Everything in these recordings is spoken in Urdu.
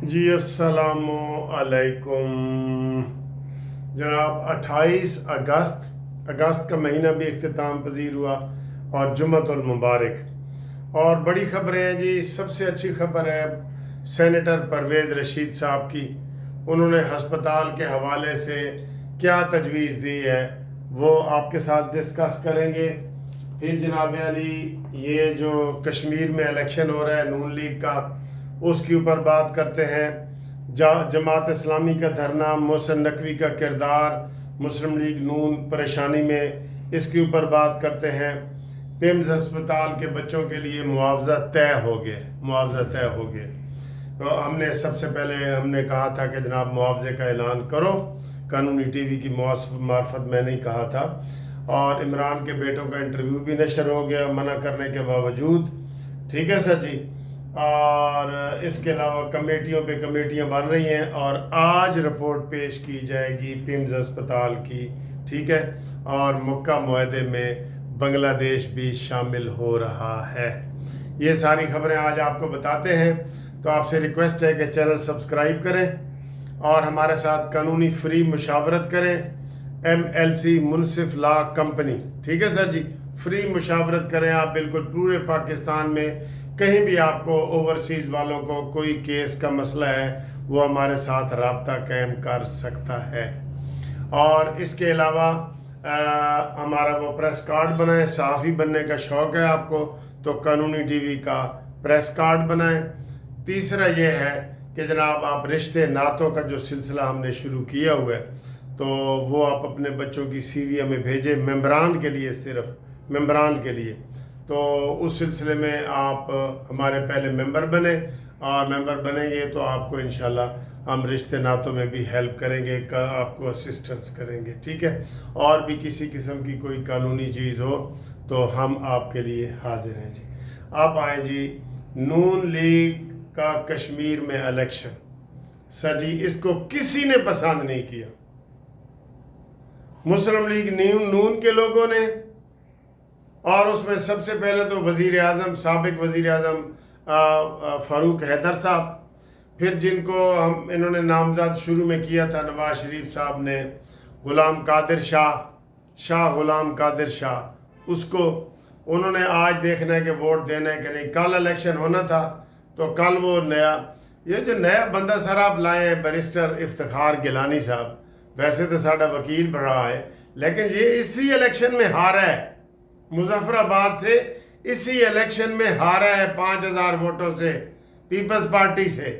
جی السلام علیکم جناب 28 اگست کا مہینہ بھی اختتام پذیر ہوا اور جمعۃ المبارک اور بڑی خبریں ہیں جی. سب سے اچھی خبر ہے سینیٹر پرویز رشید صاحب کی. انہوں نے ہسپتال کے حوالے سے کیا تجویز دی ہے وہ آپ کے ساتھ ڈسکس کریں گے. پھر جناب علی یہ جو کشمیر میں الیکشن ہو رہا ہے نون لیگ کا اس کے اوپر بات کرتے ہیں. جماعت اسلامی کا دھرنا، محسن نقوی کا کردار، مسلم لیگ نون پریشانی میں، اس کے اوپر بات کرتے ہیں. پیمز ہسپتال کے بچوں کے لیے معاوضہ طے ہو گیا. تو ہم نے سب سے پہلے کہا تھا کہ جناب معاوضے کا اعلان کرو. قانونی ٹی وی کی معرفت میں نہیں کہا تھا. اور عمران کے بیٹوں کا انٹرویو بھی نشر ہو گیا منع کرنے کے باوجود. ٹھیک ہے سر جی. اور اس کے علاوہ کمیٹیوں پہ کمیٹیاں بن رہی ہیں اور آج رپورٹ پیش کی جائے گی پیمز ہسپتال کی. ٹھیک ہے. اور مکہ معاہدے میں بنگلہ دیش بھی شامل ہو رہا ہے. یہ ساری خبریں آج آپ کو بتاتے ہیں. تو آپ سے ریکویسٹ ہے کہ چینل سبسکرائب کریں اور ہمارے ساتھ قانونی فری مشاورت کریں. MLC منصف لا کمپنی. ٹھیک ہے سر جی. فری مشاورت کریں آپ بالکل پورے پاکستان میں. کہیں بھی آپ کو اوورسیز والوں کو کوئی کیس کا مسئلہ ہے وہ ہمارے ساتھ رابطہ قائم کر سکتا ہے. اور اس کے علاوہ ہمارا وہ پریس کارڈ بنائیں. صحافی بننے کا شوق ہے آپ کو تو قانونی ٹی وی کا پریس کارڈ بنائیں. تیسرا یہ ہے کہ جناب آپ رشتے ناتوں کا جو سلسلہ ہم نے شروع کیا ہوا ہے تو وہ آپ اپنے بچوں کی سی وی ہمیں بھیجیں ممبران کے لیے، صرف ممبران کے لیے. تو اس سلسلے میں آپ ہمارے پہلے ممبر بنیں اور ممبر بنیں گے تو آپ کو انشاءاللہ ہم رشتے ناتوں میں بھی ہیلپ کریں گے، آپ کو اسسٹنس کریں گے. ٹھیک ہے. اور بھی کسی قسم کی کوئی قانونی چیز ہو تو ہم آپ کے لیے حاضر ہیں جی. اب آئیں جی نون لیگ کا کشمیر میں الیکشن. سر جی اس کو کسی نے پسند نہیں کیا. مسلم لیگ نون کے لوگوں نے، اور اس میں سب سے پہلے تو وزیر اعظم، سابق وزیر اعظم فاروق حیدر صاحب، پھر جن کو انہوں نے نامزد شروع میں کیا تھا نواز شریف صاحب نے، غلام قادر شاہ غلام قادر شاہ، اس کو انہوں نے آج دیکھنا ہے کہ ووٹ دینا ہے کہ نہیں. کل الیکشن ہونا تھا تو کل وہ یہ جو نیا بندہ سر آپ لائے ہیں بیرسٹر افتخار گیلانی صاحب، ویسے تو ساڈا وکیل رہا ہے لیکن یہ اسی الیکشن میں ہارا ہے. مظفر آباد سے اسی الیکشن میں ہارا ہے 5000 ووٹوں سے، پیپلز پارٹی سے.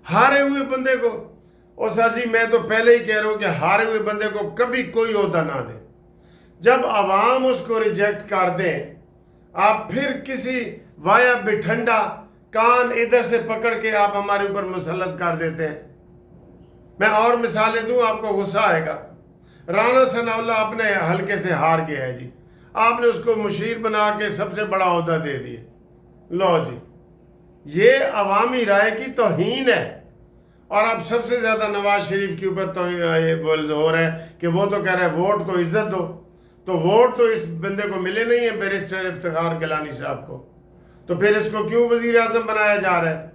ہارے ہوئے بندے کو، اور سر جی میں تو پہلے ہی کہہ رہا ہوں کہ ہارے ہوئے بندے کو کبھی کوئی عہدہ نہ دیں. جب عوام اس کو ریجیکٹ کر دیں آپ پھر کسی وایا بٹھنڈا کان ادھر سے پکڑ کے آپ ہمارے اوپر مسلط کر دیتے ہیں. میں اور مثالیں دوں آپ کو غصہ آئے گا. رانا ثناء اللہ اپنے حلقے سے ہار گیا ہے جی. آپ نے اس کو مشیر بنا کے سب سے بڑا عہدہ دے دیے. لو جی یہ عوامی رائے کی توہین ہے. اور اب سب سے زیادہ نواز شریف کے اوپر ہو رہا ہے کہ وہ تو کہہ رہے ہیں ووٹ کو عزت دو. تو ووٹ تو اس بندے کو ملے نہیں ہیں بیرسٹر افتخار گیلانی صاحب کو، تو پھر اس کو کیوں وزیر اعظم بنایا جا رہا ہے؟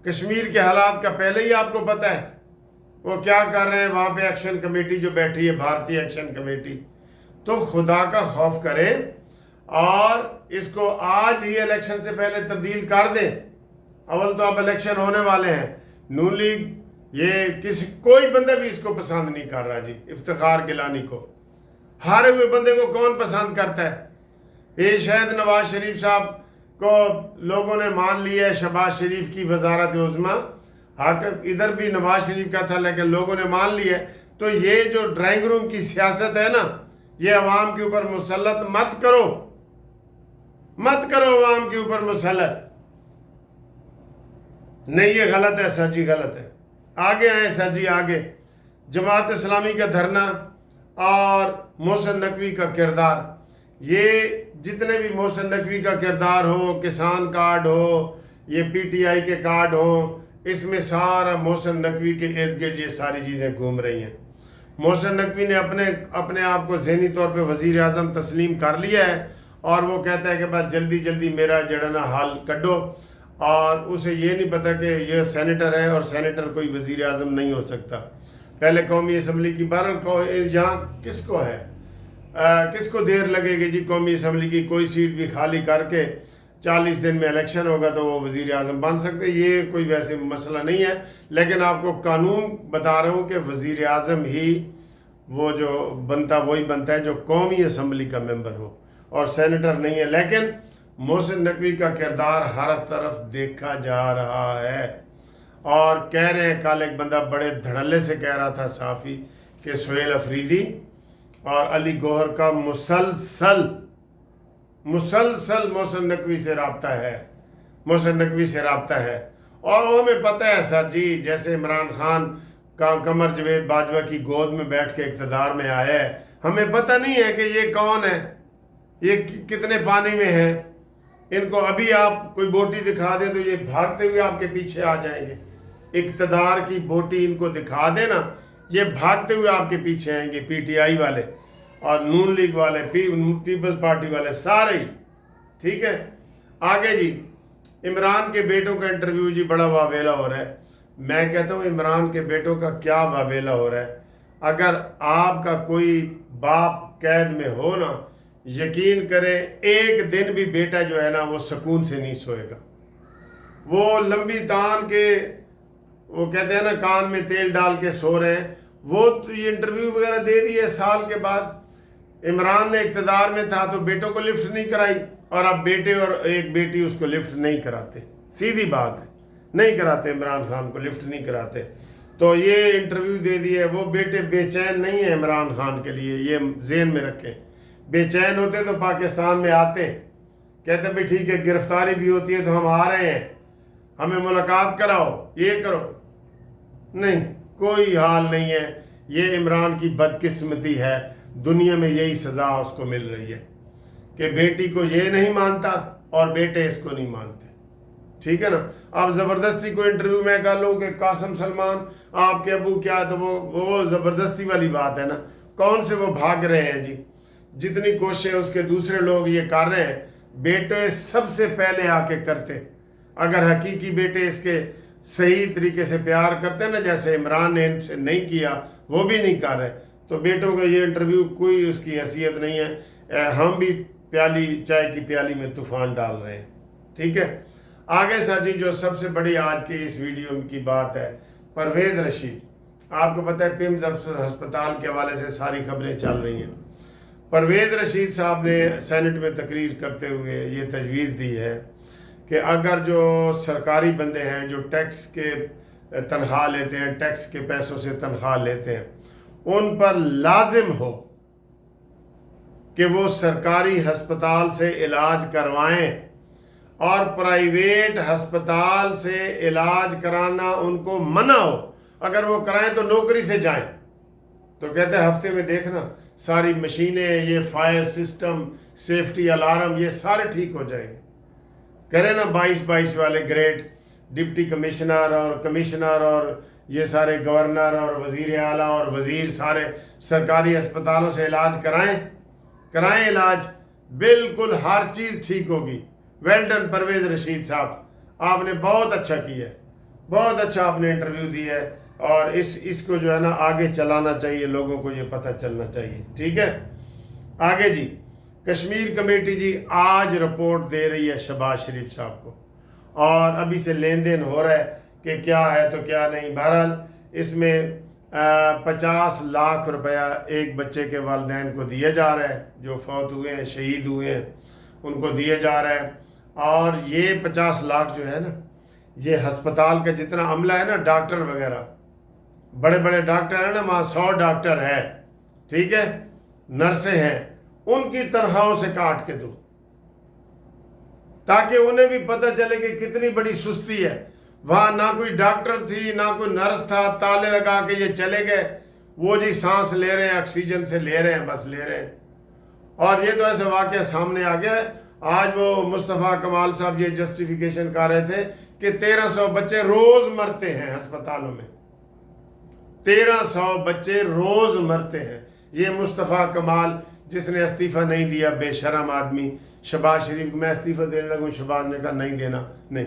کشمیر کے حالات کا پہلے ہی آپ کو پتہ ہے وہ کیا کر رہے ہیں. وہاں پہ ایکشن کمیٹی جو بیٹھی ہے، بھارتی ایکشن کمیٹی، تو خدا کا خوف کریں اور اس کو آج ہی الیکشن سے پہلے تبدیل کر دیں. اول تو اب الیکشن ہونے والے ہیں. نون لیگ یہ کوئی بندہ بھی اس کو پسند نہیں کر رہا جی. افتخار گیلانی کو، ہارے ہوئے بندے کو کون پسند کرتا ہے؟ یہ شاید نواز شریف صاحب کو لوگوں نے مان لیا ہے شہباز شریف کی وزارت عظمیٰ، ادھر بھی نواز شریف کا تھا لیکن لوگوں نے مان لیا ہے. تو یہ جو ڈرائنگ روم کی سیاست ہے نا، یہ عوام کے اوپر مسلط مت کرو عوام کے اوپر مسلط نہیں. یہ غلط ہے سر جی، غلط ہے. آگے آئیں سر جی آگے. جماعت اسلامی کا دھرنا اور محسن نقوی کا کردار. یہ جتنے بھی محسن نقوی کا کردار ہو، کسان کارڈ ہو، یہ PTI کے کارڈ ہو، اس میں سارا محسن نقوی کے ارد گرد یہ ساری چیزیں گھوم رہی ہیں. محسن نقوی نے اپنے آپ کو ذہنی طور پہ وزیر اعظم تسلیم کر لیا ہے اور وہ کہتا ہے کہ بس جلدی میرا جڑنا حال کڈو. اور اسے یہ نہیں پتہ کہ یہ سینیٹر ہے اور سینیٹر کوئی وزیر اعظم نہیں ہو سکتا. پہلے قومی اسمبلی کی یہاں کس کو ہے کس کو دیر لگے گی جی قومی اسمبلی کی کوئی سیٹ بھی خالی کر کے 40 دن میں الیکشن ہوگا تو وہ وزیر اعظم بن سکتے. یہ کوئی ویسے مسئلہ نہیں ہے، لیکن آپ کو قانون بتا رہا ہوں کہ وزیر اعظم ہی وہ جو بنتا وہی بنتا ہے جو قومی اسمبلی کا ممبر ہو، اور سینیٹر نہیں ہے. لیکن محسن نقوی کا کردار ہر طرف دیکھا جا رہا ہے، اور کہہ رہے ہیں کل ایک بندہ بڑے دھڑلے سے کہہ رہا تھا صحافی کہ سہیل افریدی اور علی گوہر کا مسلسل محسن نقوی سے رابطہ ہے. اور وہ ہمیں پتہ ہے سر جی، جیسے عمران خان کا قمر جاوید باجوہ کی گود میں بیٹھ کے اقتدار میں آیا ہے، ہمیں پتہ نہیں ہے کہ یہ کون ہے، یہ کتنے پانی میں ہے. ان کو ابھی آپ کوئی بوٹی دکھا دیں تو یہ بھاگتے ہوئے آپ کے پیچھے آ جائیں گے. اقتدار کی بوٹی ان کو دکھا دے نا، یہ بھاگتے ہوئے آپ کے پیچھے آئیں گے. پی ٹی آئی والے اور نون لیگ والے، پیپلز پارٹی والے سارے ہی. ٹھیک ہے، آگے جی عمران کے بیٹوں کا انٹرویو جی بڑا واویلا ہو رہا ہے. میں کہتا ہوں عمران کے بیٹوں کا کیا واویلا ہو رہا ہے. اگر آپ کا کوئی باپ قید میں ہو نا، یقین کریں ایک دن بھی بیٹا جو ہے نا وہ سکون سے نہیں سوئے گا. وہ لمبی تان کے وہ کہتے ہیں نا کان میں تیل ڈال کے سو رہے ہیں. وہ تو یہ انٹرویو وغیرہ دے دیے سال کے بعد. عمران نے اقتدار میں تھا تو بیٹوں کو لفٹ نہیں کرائی، اور اب بیٹے اور ایک بیٹی اس کو لفٹ نہیں کراتے. سیدھی بات ہے، نہیں کراتے، عمران خان کو لفٹ نہیں کراتے. تو یہ انٹرویو دے دیے. وہ بیٹے بے چین نہیں ہیں عمران خان کے لیے، یہ ذہن میں رکھیں. بے چین ہوتے تو پاکستان میں آتے، کہتے بھی ٹھیک ہے گرفتاری بھی ہوتی ہے تو ہم آ رہے ہیں، ہمیں ملاقات کراؤ، یہ کرو. نہیں، کوئی حال نہیں ہے. یہ عمران کی بدقسمتی ہے، دنیا میں یہی سزا اس کو مل رہی ہے کہ بیٹی کو یہ نہیں مانتا اور بیٹے اس کو نہیں مانتے. ٹھیک ہے نا. اب زبردستی کو انٹرویو میں کر لوں کہ قاسم سلمان آپ کے ابو کیا، تو وہ زبردستی والی بات ہے نا. کون سے وہ بھاگ رہے ہیں جی؟ جتنی کوششیں اس کے دوسرے لوگ یہ کر رہے ہیں، بیٹے سب سے پہلے آ کے کرتے. اگر حقیقی بیٹے اس کے صحیح طریقے سے پیار کرتے ہیں نا، جیسے عمران نے ان سے نہیں کیا، وہ بھی نہیں کر رہے، تو بیٹوں کا یہ انٹرویو کوئی اس کی حیثیت نہیں ہے. ہم بھی چائے کی پیالی میں طوفان ڈال رہے ہیں. ٹھیک ہے، آگے سر جی جو سب سے بڑی آج کی اس ویڈیو کی بات ہے، پرویز رشید. آپ کو پتہ ہے پیمز ہسپتال کے حوالے سے ساری خبریں چل رہی ہیں. پرویز رشید صاحب نے سینٹ میں تقریر کرتے ہوئے یہ تجویز دی ہے کہ اگر جو سرکاری بندے ہیں جو ٹیکس کے تنخواہ لیتے ہیں، ٹیکس کے پیسوں سے تنخواہ لیتے ہیں، ان پر لازم ہو کہ وہ سرکاری ہسپتال سے علاج کروائیں، اور پرائیویٹ ہسپتال سے علاج کرانا ان کو منع ہو. اگر وہ کرائیں تو نوکری سے جائیں. تو کہتے ہیں ہفتے میں دیکھنا ساری مشینیں، یہ فائر سسٹم، سیفٹی الارم، یہ سارے ٹھیک ہو جائیں گے. کریں نا 22 والے گریڈ ڈپٹی کمشنر اور کمشنر اور یہ سارے گورنر اور وزیر اعلیٰ اور وزیر سارے سرکاری اسپتالوں سے علاج کرائیں علاج، بالکل ہر چیز ٹھیک ہوگی. ویلڈن پرویز رشید صاحب، آپ نے بہت اچھا کیا ہے، بہت اچھا آپ نے انٹرویو دیا ہے، اور اس کو جو ہے نا آگے چلانا چاہیے، لوگوں کو یہ پتہ چلنا چاہیے. ٹھیک ہے، آگے جی کشمیر کمیٹی جی آج رپورٹ دے رہی ہے شہباز شریف صاحب کو، اور ابھی سے لین دین ہو رہا ہے کہ کیا ہے تو کیا نہیں. بہرحال اس میں 50 لاکھ روپیہ ایک بچے کے والدین کو دیا جا رہا ہے، جو فوت ہوئے ہیں، شہید ہوئے ہیں، ان کو دیا جا رہا ہے. اور یہ 50 لاکھ جو ہے نا، یہ ہسپتال کا جتنا عملہ ہے نا، ڈاکٹر وغیرہ، بڑے بڑے ڈاکٹر ہیں نا، وہاں 100 ڈاکٹر ہے، ٹھیک ہے، نرسیں ہیں، ان کی تنخواہوں سے کاٹ کے دو، تاکہ انہیں بھی پتہ چلے کہ کتنی بڑی سستی ہے. وہاں نہ کوئی ڈاکٹر تھی، نہ کوئی نرس تھا، تالے لگا کے یہ چلے گئے. وہ جی سانس لے رہے ہیں، آکسیجن سے لے رہے ہیں، بس لے رہے ہیں. اور یہ تو ایسے واقعہ سامنے آ گیا ہے. آج وہ مصطفیٰ کمال صاحب یہ جسٹیفیکیشن کر رہے تھے کہ 1300 بچے روز مرتے ہیں ہسپتالوں میں، 1300 بچے روز مرتے ہیں. یہ مصطفیٰ کمال جس نے استعفیٰ نہیں دیا، بے شرم آدمی. شہباز شریف کو میں استعفیٰ دینے لگوں، شہباز نے کہا نہیں دینا. نہیں،